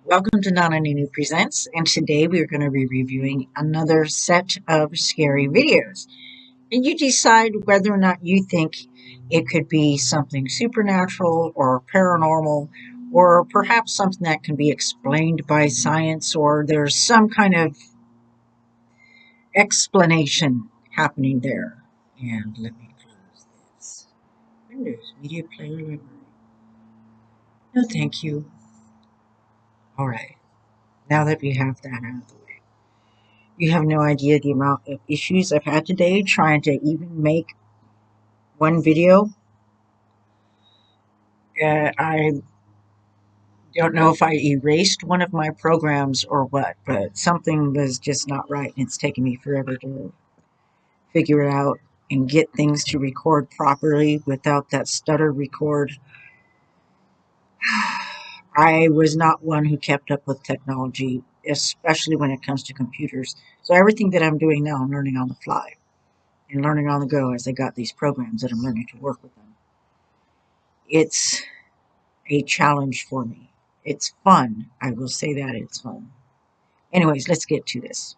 Welcome to Nini Presents, and today we are going to be reviewing another set of scary videos. And you decide whether or not you think it could be something supernatural or paranormal, or perhaps something that can be explained by science, or there's some kind of explanation happening there. And let me close this. Windows, Media Player Library. No, thank you. All right, now that we have that out of the way. You have no idea the amount of issues I've had today trying to even make one video. I don't know if I erased one of my programs or what, but something was just not right, and it's taken me forever to figure it out and get things to record properly without that stutter record. I was not one who kept up with technology, especially when it comes to computers. So everything that I'm doing now, I'm learning on the fly and learning on the go as I got these programs that I'm learning to work with them. It's a challenge for me. It's fun. I will say that it's fun. Anyways, let's get to this.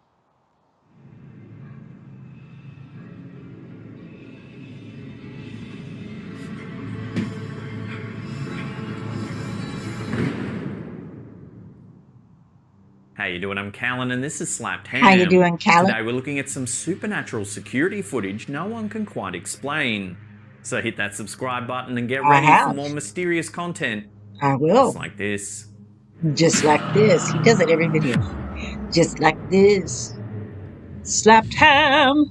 How you doing? I'm Callan and this is Slapped Ham. How you doing, Callan? Today we're looking at some supernatural security footage no one can quite explain. So hit that subscribe button and get ready for more mysterious content. I will. Just like this. Just like this. He does it every video. Just like this. Slapped Ham.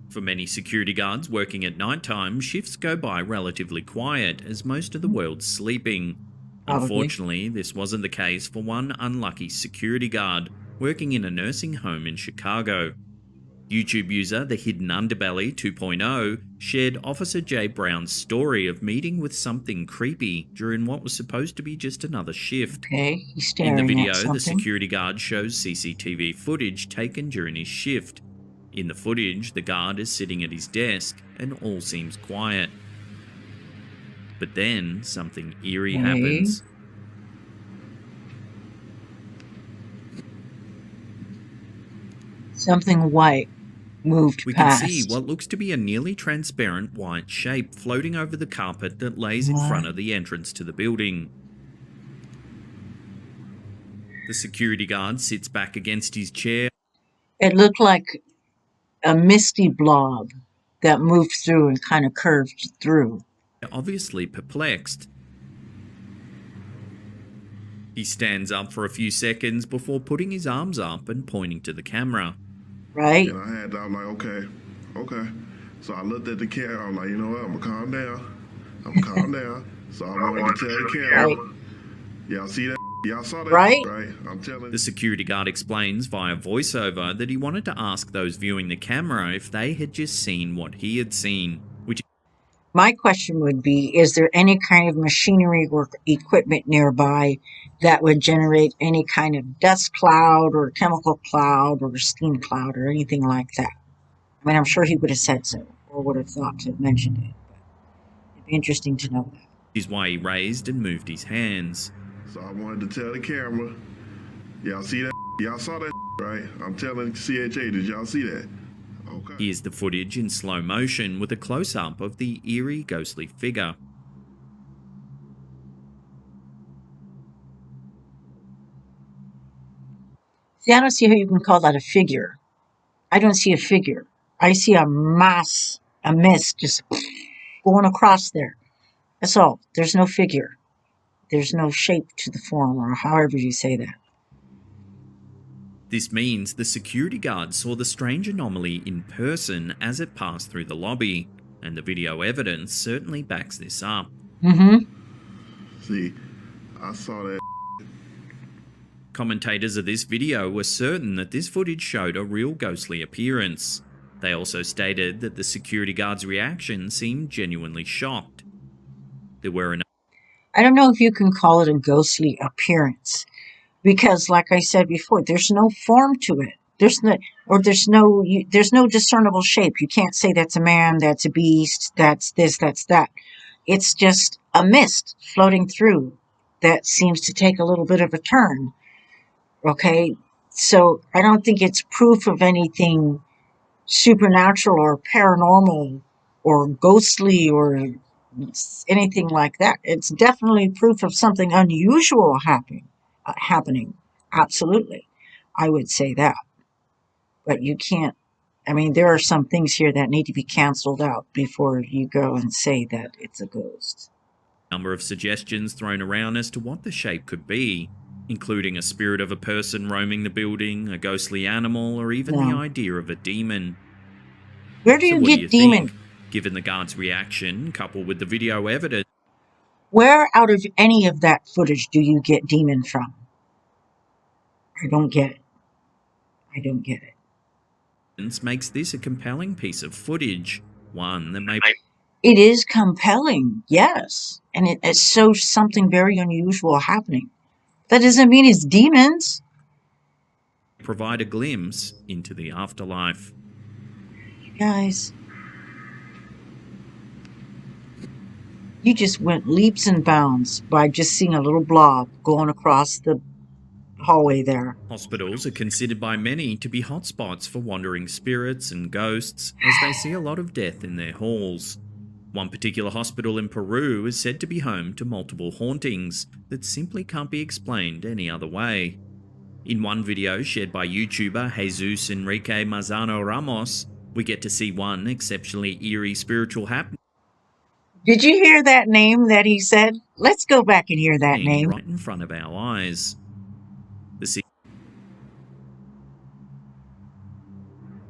For many security guards working at nighttime, shifts go by relatively quiet as most of the world's sleeping. Unfortunately, this wasn't the case for one unlucky security guard working in a nursing home in Chicago. YouTube user The Hidden Underbelly 2.0 shared Officer Jay Brown's story of meeting with something creepy during what was supposed to be just another shift. Okay, he's staring in the video, at something. The security guard shows CCTV footage taken during his shift. In the footage, the guard is sitting at his desk and all seems quiet. But then, something eerie happens. Something white moved we past. can see what looks to be a nearly transparent white shape floating over the carpet that lays in front of the entrance to the building. The security guard sits back against his chair. It looked like a misty blob that moved through and kind of curved through. Obviously perplexed. He stands up for a few seconds before putting his arms up and pointing to the camera. Right. And I'm like, okay. So I looked at the camera. I'm like, you know what? I'm gonna calm down. So I wanted to tell the camera. Right. Y'all see that? Y'all saw that? Right. I'm telling. The security guard explains via voiceover that he wanted to ask those viewing the camera if they had just seen what he had seen. My question would be, is there any kind of machinery or equipment nearby that would generate any kind of dust cloud or chemical cloud or steam cloud or anything like that? I mean, I'm sure he would have said so or would have thought to have mentioned it. But it'd be interesting to know that. Is why he raised and moved his hands. So I wanted to tell the camera, y'all see that? Y'all saw that, right? I'm telling CHA, did y'all see that? Okay. Here's the footage in slow motion with a close-up of the eerie, ghostly figure. See, I don't see how you can call that a figure. I don't see a figure. I see a mass, a mist just going across there. That's all. There's no figure. There's no shape to the form, or however you say that. This means the security guard saw the strange anomaly in person as it passed through the lobby, and the video evidence certainly backs this up. See, I saw that. Commentators of this video were certain that this footage showed a real ghostly appearance. They also stated that the security guard's reaction seemed genuinely shocked. There were I don't know if you can call it a ghostly appearance. Because, like I said before, there's no form to it. There's no discernible shape. You can't say that's a man, that's a beast, that's this, that's that. It's just a mist floating through. that seems to take a little bit of a turn. Okay, so I don't think it's proof of anything supernatural or paranormal or ghostly or anything like that. It's definitely proof of something unusual happening. Absolutely, I would say that. But you can't. I mean, there are some things here that need to be canceled out before you go and say that it's a ghost. Number of suggestions thrown around as to what the shape could be, including a spirit of a person roaming the building, a ghostly animal, or even the No. idea of a demon. Where do So you what do get you demon? think? Given the guard's reaction, coupled with the video evidence, Where out of any of that footage do you get demon from? I don't get it. I don't get it. makes this a compelling piece of footage, one that may It is compelling, yes. And it shows something very unusual happening. That doesn't mean it's demons. provide a glimpse into the afterlife. You guys, you just went leaps and bounds by just seeing a little blob going across the hallway there. Hospitals are considered by many to be hotspots for wandering spirits and ghosts, as they see a lot of death in their halls. One particular hospital in Peru is said to be home to multiple hauntings that simply can't be explained any other way. In one video shared by YouTuber Jesus Enrique Mazzano Ramos, we get to see one exceptionally eerie spiritual happening Did you hear that name that he said? Let's go back and hear that name. right in front of our eyes. The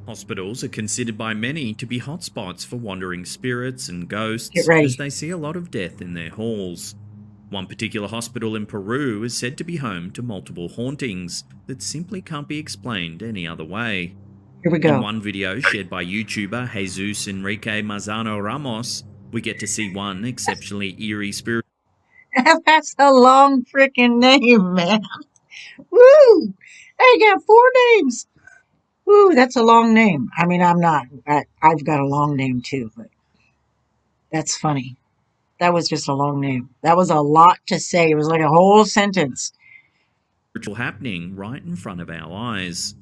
hospitals are considered by many to be hotspots for wandering spirits and ghosts, as they see a lot of death in their halls. One particular hospital in Peru is said to be home to multiple hauntings that simply can't be explained any other way. Here we go. In one video shared by YouTuber Jesus Enrique Mazzano Ramos, we get to see one exceptionally eerie spirit. That's a long freaking name, man. Woo! I got 4 names. Woo, that's a long name. I mean, I've got a long name too, but that's funny. That was just a long name. That was a lot to say. It was like a whole sentence. Happening right in front of our eyes.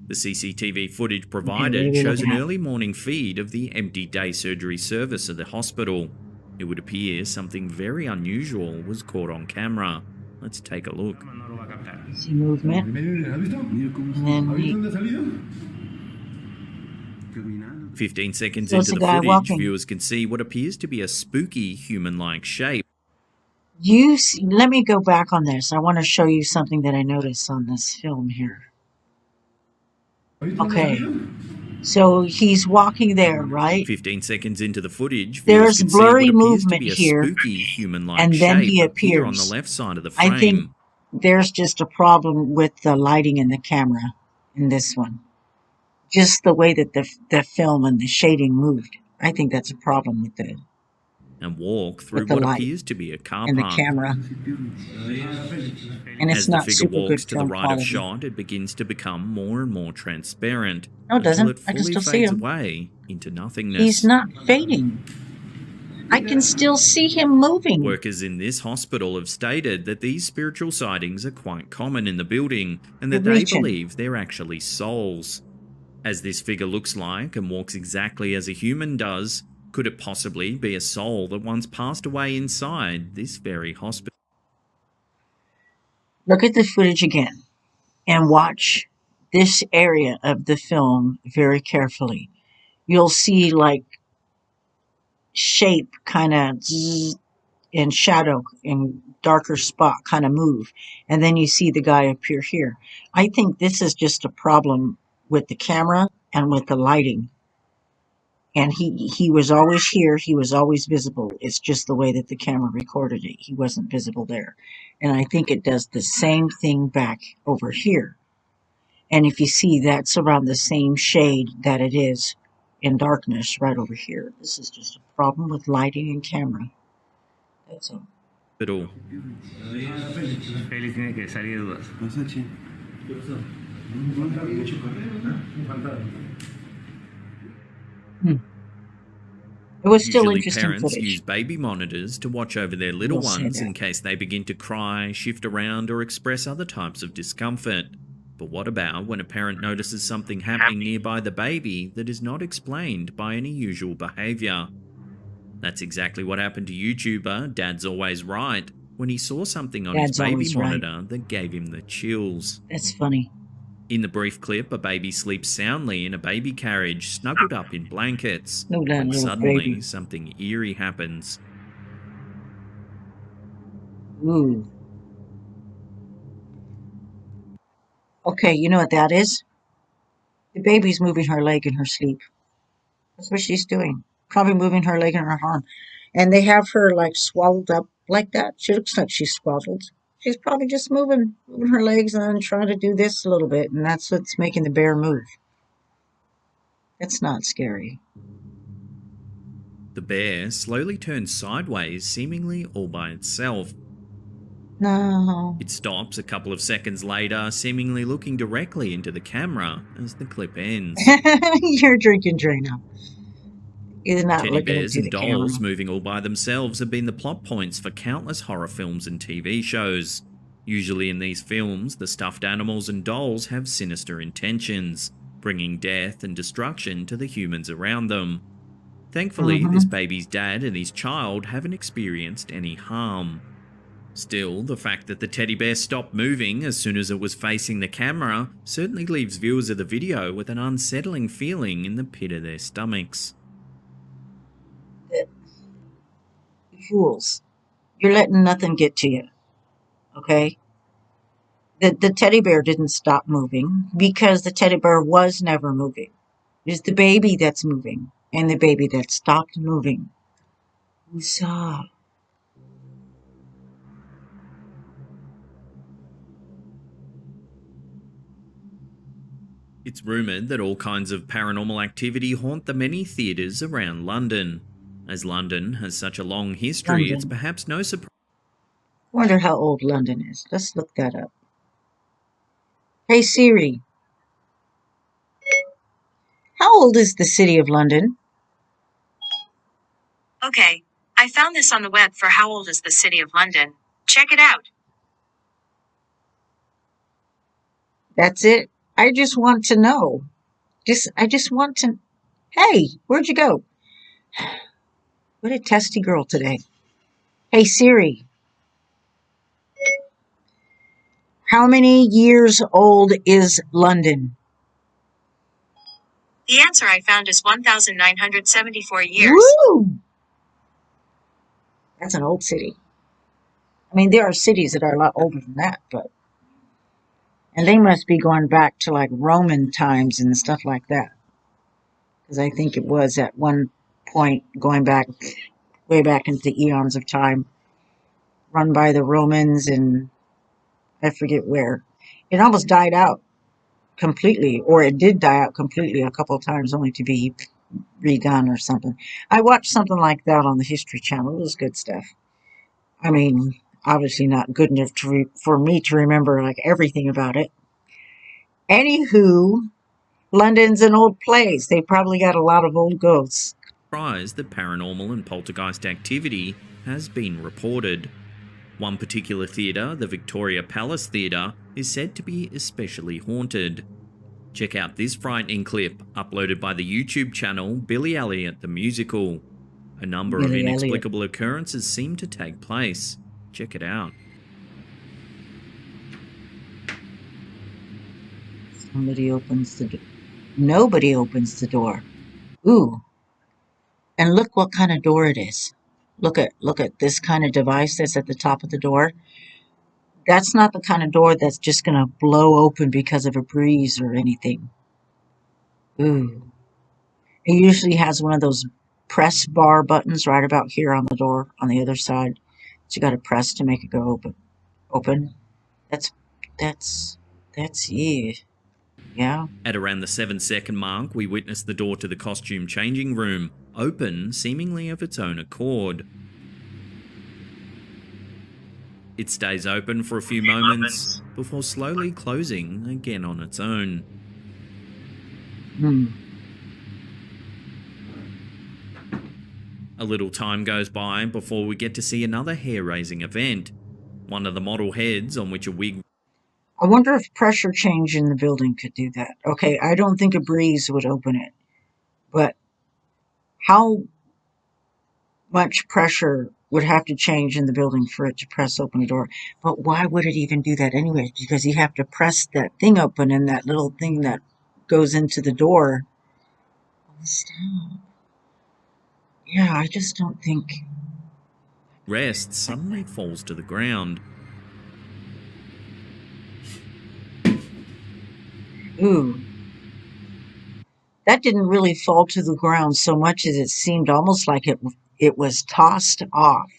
The CCTV footage provided shows an early morning feed of the empty day surgery service at the hospital. It would appear something very unusual was caught on camera. Let's take a look. See movement. And then 15 seconds So it's into a the guy footage, walking. viewers can see what appears to be a spooky human-like shape. Let me go back on this. I want to show you something that I noticed on this film here. Okay. So he's walking there, right? 15 seconds into the footage, There's viewers can blurry see what appears to movement be a here, spooky human-like and then shape he appear on the appears. left side of the frame. I think there's just a problem with the lighting in the camera in this one. Just the way that the film and the shading moved. I think that's a problem with the and walk through the what light appears to be a car and the park. camera. And it's As the not figure super walks good to the film right quality. of shot, it begins to become more and more transparent. No, it until doesn't. it I can fully still see fades him. away into nothingness. He's not fading. I can still see him moving. Workers in this hospital have stated that these spiritual sightings are quite common in the building and that They're they reaching. believe they're actually souls. As this figure looks like and walks exactly as a human does, could it possibly be a soul that once passed away inside this very hospital? Look at the footage again and watch this area of the film very carefully. You'll see like shape kind of in shadow in darker spot kind of move, and then you see the guy appear here. I think this is just a problem with the camera and with the lighting. And he was always here. He was always visible. It's just the way that the camera recorded it. He wasn't visible there. And I think it does the same thing back over here. And if you see, that's around the same shade that it is in darkness right over here. This is just a problem with lighting and camera. That's all. Félix tiene que salir de dudas. It was still Usually, interesting parents footage. use baby monitors to watch over their little We'll say ones that. in case they begin to cry, shift around, or express other types of discomfort. But what about when a parent notices something happening nearby the baby that is not explained by any usual behavior? That's exactly what happened to YouTuber Dad's Always Right when he saw something on his Dad's baby always right. monitor that gave him the chills. That's funny. In the brief clip, a baby sleeps soundly in a baby carriage, snuggled up in blankets, Look at that when little suddenly baby. something eerie happens. Ooh. Okay, you know what that is? The baby's moving her leg in her sleep. That's what she's doing. Probably moving her leg and her arm. And they have her like swaddled up like that. She looks like she's swaddled. She's probably just moving her legs and then trying to do this a little bit, and that's what's making the bear move. That's not scary. The bear slowly turns sideways, seemingly all by itself. No. It stops a couple of seconds later, seemingly looking directly into the camera as the clip ends. You're drinking Drano. He's not Teddy looking bears into and the camera. dolls moving all by themselves have been the plot points for countless horror films and TV shows. Usually in these films, the stuffed animals and dolls have sinister intentions, bringing death and destruction to the humans around them. Thankfully, this baby's dad and his child haven't experienced any harm. Still, the fact that the teddy bear stopped moving as soon as it was facing the camera certainly leaves viewers of the video with an unsettling feeling in the pit of their stomachs. Fools. You're letting nothing get to you. Okay? The teddy bear didn't stop moving because the teddy bear was never moving. It's the baby that's moving and the baby that stopped moving. Who saw? It's rumoured that all kinds of paranormal activity haunt the many theatres around London. As London has such a long history, it's London. perhaps no surprise. Wonder how old London is. Let's look that up. Hey Siri, how old is the city of London? Okay, I found this on the web for how old is the city of London. Check it out. That's it. I just want to know. I just want to. Hey, where'd you go? What a testy girl today. Hey Siri, how many years old is London? The answer I found is 1,974 years. Woo! That's an old city. I mean, there are cities that are a lot older than that, but. And they must be going back to like Roman times and stuff like that. Because I think it was at one point going back, way back into the eons of time, run by the Romans and I forget where. It almost died out completely, or it did die out completely a couple of times only to be redone or something. I watched something like that on the History Channel. It was good stuff. I mean, obviously not good enough for me to remember like everything about it. Anywho, London's an old place. They probably got a lot of old ghosts. That paranormal and poltergeist activity has been reported. One particular theatre, the Victoria Palace Theatre, is said to be especially haunted. Check out this frightening clip uploaded by the YouTube channel Billy Elliot the Musical. A number of inexplicable occurrences seem to take place. Check it out. Somebody opens the door. Nobody opens the door. Ooh. And look what kind of door it is. Look at this kind of device that's at the top of the door. That's not the kind of door that's just going to blow open because of a breeze or anything. Ooh. It usually has one of those press bar buttons right about here on the door on the other side. So you got to press to make it go open. That's yeah. At around the 7-second mark, we witness the door to the costume changing room open seemingly of its own accord. It stays open for a few moments before slowly closing again on its own. A little time goes by before we get to see another hair-raising event. One of the model heads on which a wig... I wonder if pressure change in the building could do that. Okay, I don't think a breeze would open it, but how much pressure would have to change in the building for it to press open the door? But why would it even do that anyway? Because you have to press that thing open, and that little thing that goes into the door. Stop. Yeah, I just don't think. Rests suddenly falls to the ground. Ooh. That didn't really fall to the ground so much as it seemed almost like it was tossed off.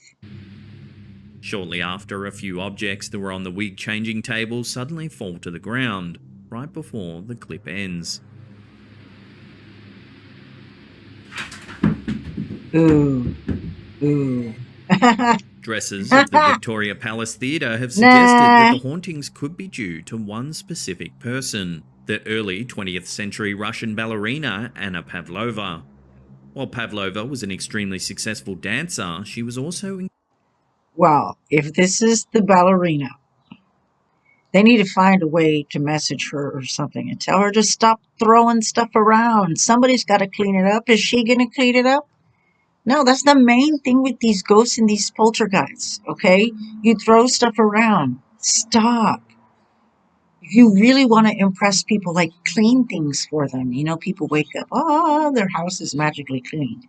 Shortly after, a few objects that were on the wig changing table suddenly fall to the ground, right before the clip ends. Ooh. Ooh. Dressers of the Victoria Palace Theatre have suggested that the hauntings could be due to one specific person, the early 20th century Russian ballerina Anna Pavlova. While Pavlova was an extremely successful dancer, she was also... Well, if this is the ballerina, they need to find a way to message her or something and tell her to stop throwing stuff around. Somebody's got to clean it up. Is she going to clean it up? No, that's the main thing with these ghosts and these poltergeists, okay? You throw stuff around. Stop. If you really want to impress people, like, clean things for them. You know, people wake up, oh, their house is magically cleaned.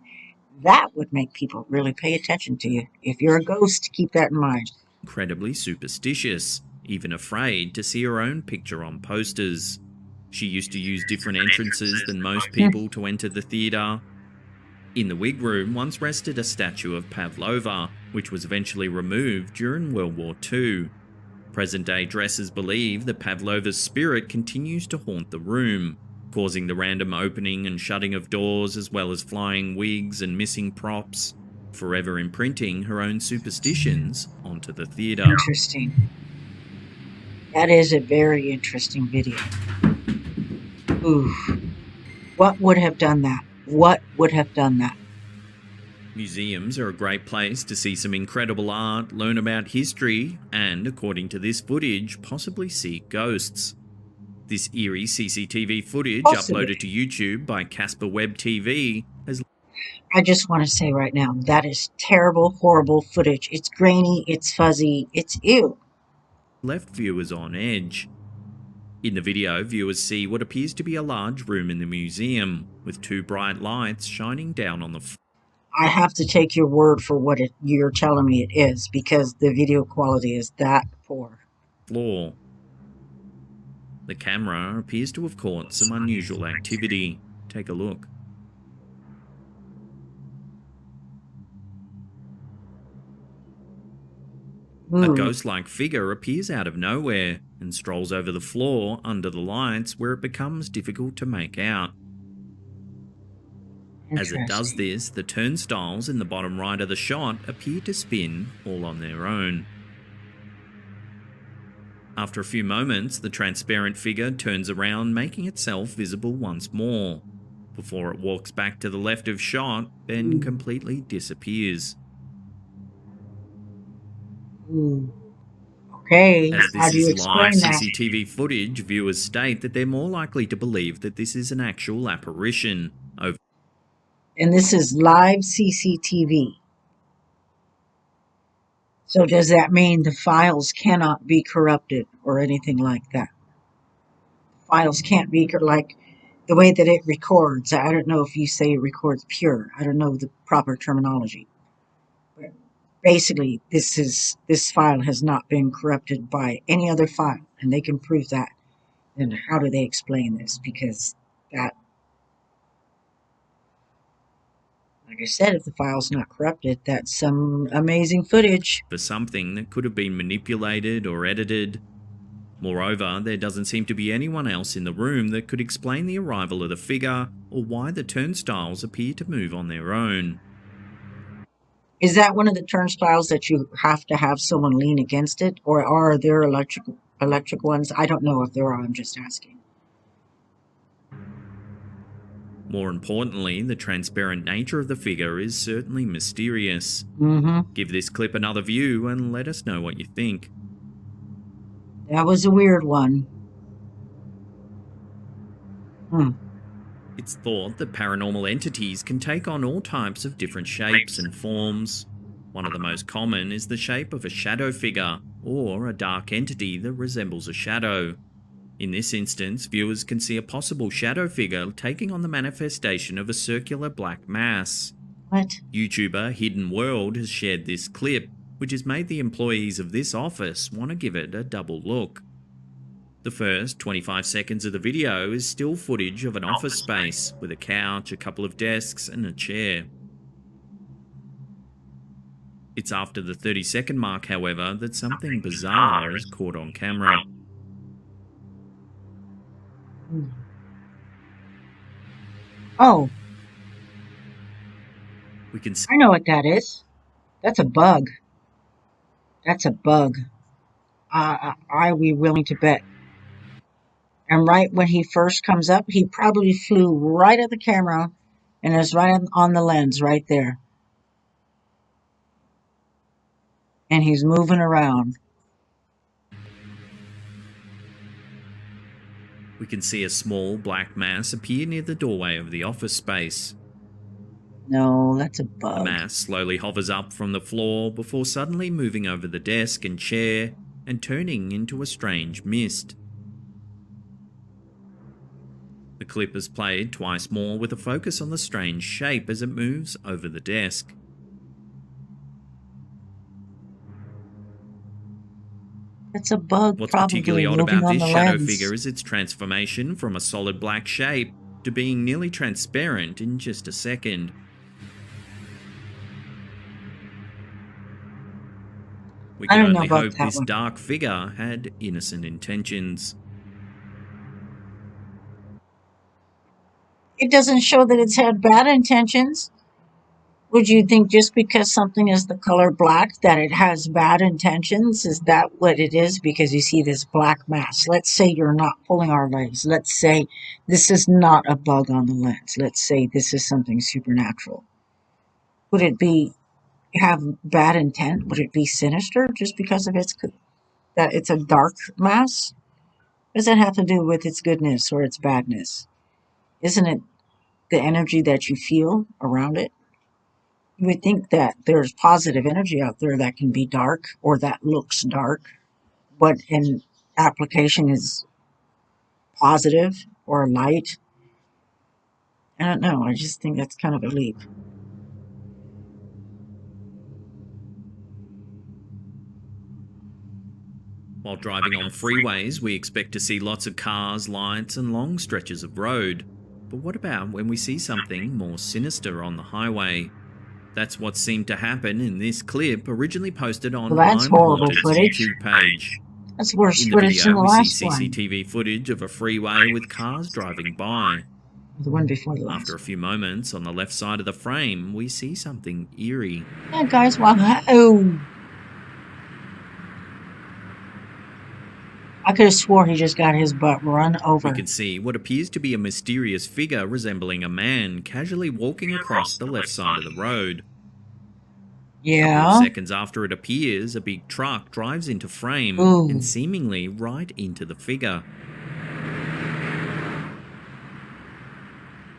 That would make people really pay attention to you. If you're a ghost, keep that in mind. incredibly superstitious, even afraid to see her own picture on posters. She used to use different entrances than most people to enter the theatre. In the wig room once rested a statue of Pavlova, which was eventually removed during World War II. Present-day dressers believe that Pavlova's spirit continues to haunt the room, causing the random opening and shutting of doors as well as flying wigs and missing props, forever imprinting her own superstitions onto the theatre. Interesting. That is a very interesting video. Ooh. What would have done that? What would have done that? Museums are a great place to see some incredible art, learn about history, and, according to this footage, possibly see ghosts. This eerie CCTV footage, uploaded to YouTube by Casper Web TV, has... I just want to say right now, that is terrible, horrible footage. It's grainy, it's fuzzy, it's ew. left viewers on edge. In the video, viewers see what appears to be a large room in the museum, with two bright lights shining down on the floor. I have to take your word for what you're telling me it is, because the video quality is that poor. The camera appears to have caught some unusual activity. Take a look. A ghost-like figure appears out of nowhere and strolls over the floor under the lights, where it becomes difficult to make out. As it does this, the turnstiles in the bottom right of the shot appear to spin all on their own. After a few moments, the transparent figure turns around, making itself visible once more, before it walks back to the left of shot, then completely disappears. Okay, as how this do you is explain live that? CCTV footage, viewers state that they're more likely to believe that this is an actual apparition. And this is live CCTV. So does that mean the files cannot be corrupted or anything like that? Files can't be like the way that it records. I don't know if you say it records pure. I don't know the proper terminology. But basically, this file has not been corrupted by any other file, and they can prove that. Then how do they explain this? Because that, like I said, if the file's not corrupted, that's some amazing footage. For something that could have been manipulated or edited. Moreover, there doesn't seem to be anyone else in the room that could explain the arrival of the figure or why the turnstiles appear to move on their own. Is that one of the turnstiles that you have to have someone lean against it, or are there electric ones? I don't know if there are. I'm just asking. More importantly, the transparent nature of the figure is certainly mysterious. Mm-hmm. Give this clip another view and let us know what you think. That was a weird one. It's thought that paranormal entities can take on all types of different shapes and forms. One of the most common is the shape of a shadow figure, or a dark entity that resembles a shadow. In this instance, viewers can see a possible shadow figure taking on the manifestation of a circular black mass. What? YouTuber Hidden World has shared this clip, which has made the employees of this office want to give it a double look. The first 25 seconds of the video is still footage of an office space with a couch, a couple of desks, and a chair. It's after the 30-second mark, however, that something bizarre is caught on camera. Oh, We can see I know what that is. That's a bug. That's a bug. I be willing to bet. And right when he first comes up, he probably flew right at the camera and is right on the lens right there. And he's moving around. a small black mass appear near the doorway of the office space. No, that's a The bug. mass slowly hovers up from the floor before suddenly moving over the desk and chair and turning into a strange mist. The clip is played twice more with a focus on the strange shape as it moves over the desk. It's a bug. What's probably particularly odd moving about on this the shadow lens. figure is its transformation from a solid black shape to being nearly transparent in just a second. We I can don't know only about hope that this one. dark figure had innocent intentions. It doesn't show that it's had bad intentions. Would you think just because something is the color black that it has bad intentions? Is that what it is? Because you see this black mass. Let's say you're not pulling our legs. Let's say this is not a bug on the lens. Let's say this is something supernatural. Would it be have bad intent? Would it be sinister just because of that it's a dark mass? What does that have to do with its goodness or its badness? Isn't it the energy that you feel around it? You would think that there's positive energy out there that can be dark or that looks dark, but in application is positive or light. I don't know. I just think that's kind of a leap. While driving on freeways, we expect to see lots of cars, lights, and long stretches of road. But what about when we see something more sinister on the highway? That's what seemed to happen in this clip, originally posted on Well, that's I'm horrible Haunted's footage. YouTube page. That's worse In the footage than video, the we see last one. CCTV footage of a freeway with cars driving by. The one before the last. After a few moments, on the left side of the frame, we see something eerie. Yeah, guys, wow. Oh. I could have swore he just got his butt run over. We can see what appears to be a mysterious figure resembling a man casually walking across the left side of the road. A couple Yeah. of seconds after it appears, a big truck drives into frame Ooh. and seemingly right into the figure.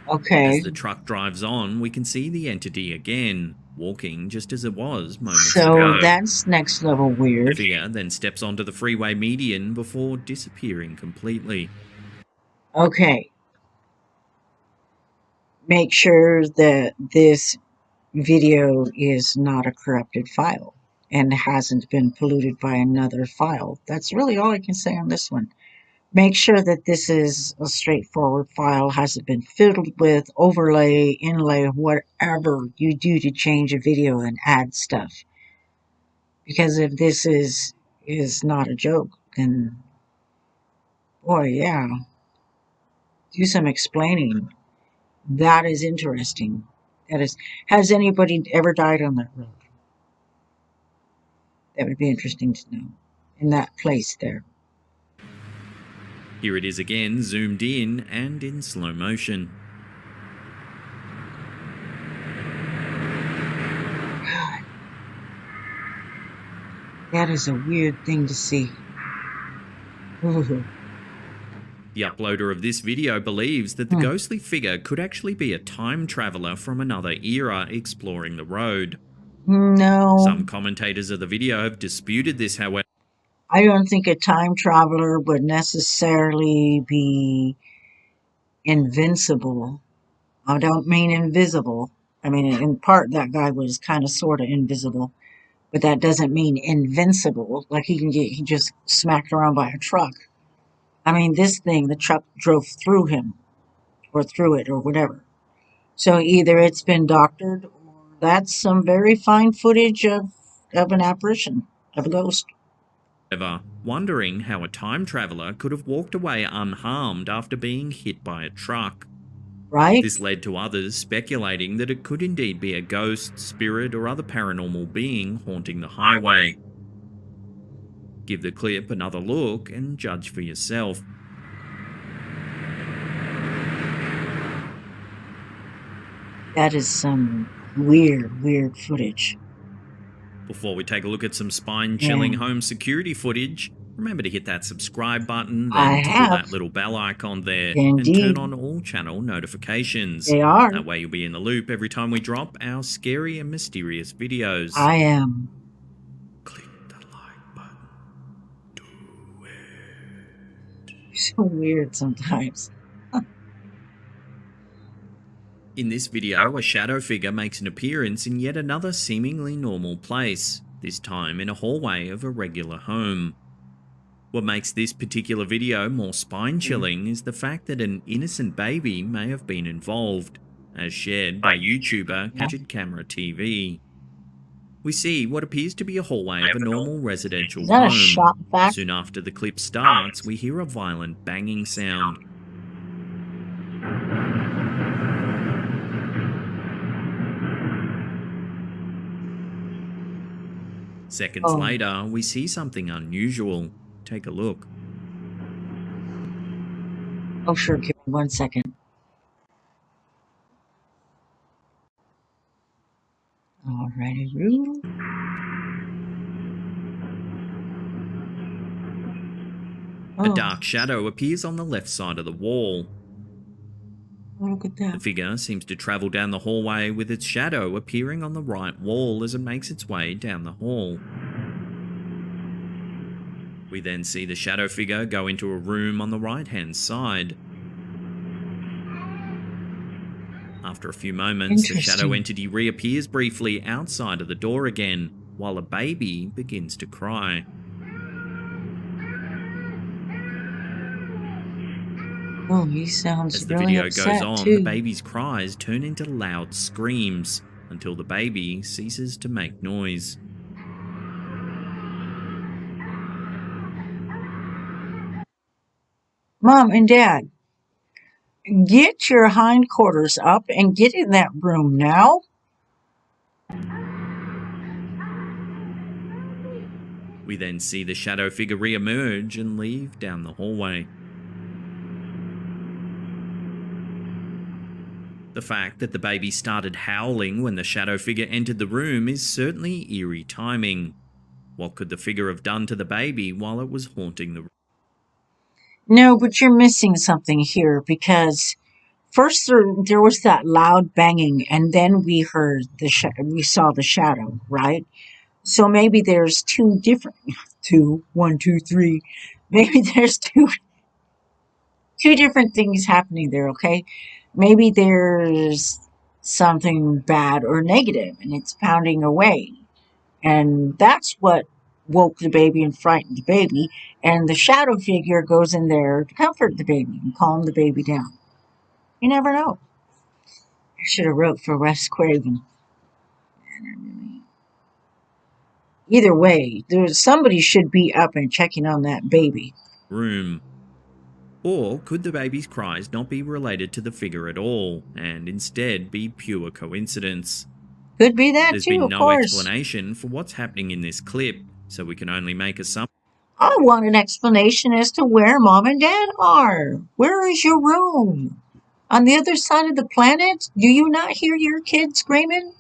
Okay. As the truck drives on, we can see the entity again, walking just as it was moments So ago. that's next level The weird. figure then steps onto the freeway median before disappearing completely. Okay. Make sure that this video is not a corrupted file and hasn't been polluted by another file. That's really all I can say on this one. Make sure that this is a straightforward file, hasn't been fiddled with, overlay, inlay, whatever you do to change a video and add stuff. Because if this is not a joke, then boy, yeah, do some explaining. That is interesting. That is, has anybody ever died on that road? That would be interesting to know. In that place there. Here it is again, zoomed in and in slow motion. That is a weird thing to see. Ooh. The uploader of this video believes that the ghostly figure could actually be a time traveler from another era exploring the road. No. Some commentators of the video have disputed this, however. I don't think a time traveler would necessarily be invincible. I don't mean invisible. I mean, in part, that guy was kind of sort of invisible, but that doesn't mean invincible. Like he just smacked around by a truck. I mean, this thing, the truck drove through him or through it or whatever. So either it's been doctored or that's some very fine footage of an apparition, of a ghost. Wondering how a time traveler could have walked away unharmed after being hit by a truck. Right? This led to others speculating that it could indeed be a ghost, spirit, or other paranormal being haunting the highway. Give the clip another look and judge for yourself. That is some weird footage. Before we take a look at some spine-chilling home security footage, remember to hit that subscribe button, then tickle that little bell icon there, and turn on all channel notifications. They are. That way you'll be in the loop every time we drop our scary and mysterious videos. I am. Click the like button. Do it. So weird sometimes. In this video, a shadow figure makes an appearance in yet another seemingly normal place, this time in a hallway of a regular home. What makes this particular video more spine-chilling is the fact that an innocent baby may have been involved, as shared by YouTuber Captured Camera TV. We see what appears to be a hallway of a normal residential home. Soon after the clip starts, we hear a violent banging sound. Seconds later, we see something unusual. Take a look. Oh, sure. Give me 1 second. Alrighty, Roo. A dark shadow appears on the left side of the wall. Look at that. The figure seems to travel down the hallway with its shadow appearing on the right wall as it makes its way down the hall. We then see the shadow figure go into a room on the right-hand side. After a few moments, the shadow entity reappears briefly outside of the door again, while a baby begins to cry. Oh, he sounds As the really video upset goes on, too. the baby's cries turn into loud screams until the baby ceases to make noise. Mom and Dad, get your hindquarters up and get in that room now. We then see the shadow figure re-emerge and leave down the hallway. The fact that the baby started howling when the shadow figure entered the room is certainly eerie timing. What could the figure have done to the baby while it was haunting the room? No, but you're missing something here because first there was that loud banging, and then we heard we saw the shadow, right? So maybe there's two different, one, two, three. Maybe there's two different things happening there. Okay, maybe there's something bad or negative, and it's pounding away, and that's what woke the baby and frightened the baby. And the shadow figure goes in there to comfort the baby and calm the baby down. You never know. I should have wrote for Wes Craven. Either way, somebody should be up and checking on that baby. Room. Or could the baby's cries not be related to the figure at all, and instead be pure coincidence? Could be that There's too, been of no course. explanation for what's happening in this clip, so we can only make assumptions. I want an explanation as to where Mom and Dad are. Where is your room? On the other side of the planet? Do you not hear your kids screaming?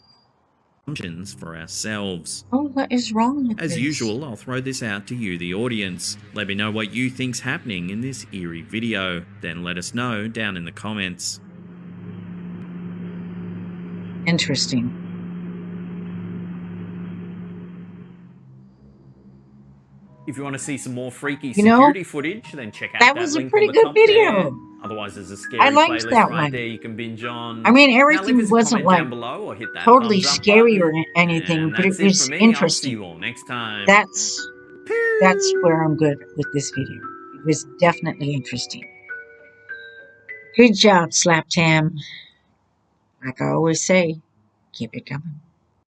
assumptions for ourselves. Oh, what is wrong with As this? usual, I'll throw this out to you, the audience. Let me know what you think's happening in this eerie video. Then let us know down in the comments. Interesting. If you want to see some more freaky You know, security footage, then check out that that was a link pretty on the good top video. there. Otherwise, there's a I scary liked playlist that right one. there you can binge on. I mean, Now leave everything us a wasn't comment like down below or hit that totally thumbs up scary button. or anything, And but it that's it was for me. I'll see interesting. you all next time. That's where I'm good with this video. It was definitely interesting. Good job, Slap Tam. Like I always say, keep it coming.